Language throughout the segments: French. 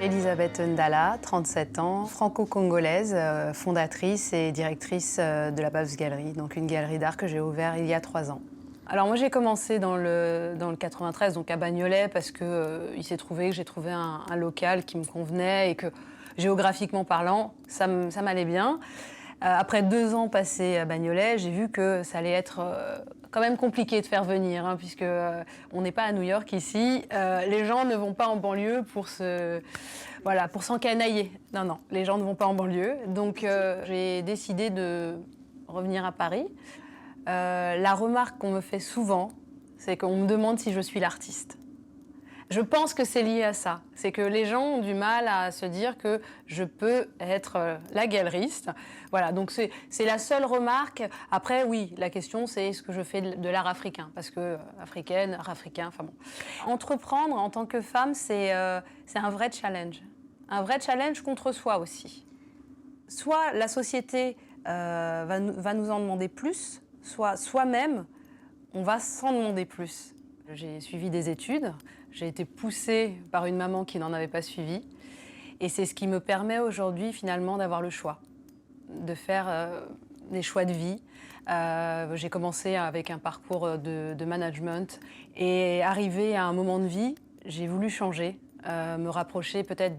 Elisabeth Ndala, 37 ans, franco-congolaise, fondatrice et directrice de la Babs Galerie, donc une galerie d'art que j'ai ouverte il y a 3 ans. Alors moi j'ai commencé dans le 93, donc à Bagnolet, parce que il s'est trouvé que j'ai trouvé un local qui me convenait et que géographiquement parlant, ça m'allait bien. Après 2 ans passés à Bagnolet, j'ai vu que ça allait être quand même compliqué de faire venir, hein, puisque on n'est pas à New York ici. Les gens ne vont pas en banlieue pour s'encanailler. Non, non, les gens ne vont pas en banlieue. Donc j'ai décidé de revenir à Paris. La remarque qu'on me fait souvent, c'est qu'on me demande si je suis l'artiste. Je pense que c'est lié à ça. C'est que les gens ont du mal à se dire que je peux être la galeriste. Voilà, donc c'est la seule remarque. Après, oui, la question, c'est est-ce que je fais de l'art africain? Parce que africaine, art africain, enfin bon. Entreprendre en tant que femme, c'est un vrai challenge. Un vrai challenge contre soi aussi. Soit la société va nous en demander plus, soit soi-même, on va s'en demander plus. J'ai suivi des études, j'ai été poussée par une maman qui n'en avait pas suivi. Et c'est ce qui me permet aujourd'hui finalement d'avoir le choix, de faire des choix de vie. J'ai commencé avec un parcours de management et arrivé à un moment de vie, j'ai voulu changer. Me rapprocher peut-être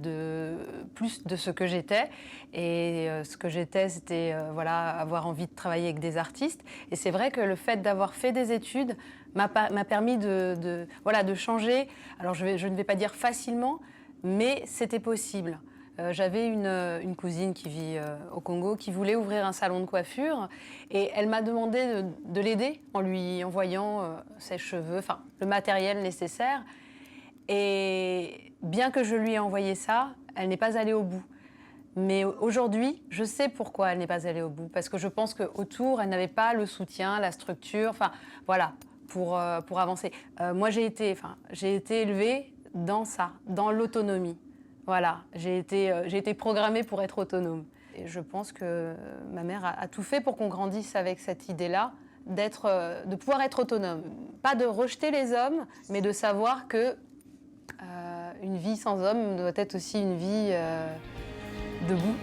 plus de ce que j'étais. Et ce que j'étais, c'était voilà, avoir envie de travailler avec des artistes. Et c'est vrai que le fait d'avoir fait des études m'a permis de changer. Alors je ne vais pas dire facilement, mais c'était possible. J'avais une cousine qui vit au Congo qui voulait ouvrir un salon de coiffure et elle m'a demandé de l'aider en lui envoyant ses cheveux, enfin le matériel nécessaire. Et bien que je lui ai envoyé ça, elle n'est pas allée au bout. Mais aujourd'hui, je sais pourquoi elle n'est pas allée au bout. Parce que je pense qu'autour, elle n'avait pas le soutien, la structure, enfin voilà, pour avancer. Moi, j'ai été élevée dans ça, dans l'autonomie. Voilà, j'ai été programmée pour être autonome. Et je pense que ma mère a tout fait pour qu'on grandisse avec cette idée-là, de pouvoir être autonome. Pas de rejeter les hommes, mais de savoir que une vie sans homme doit être aussi une vie debout.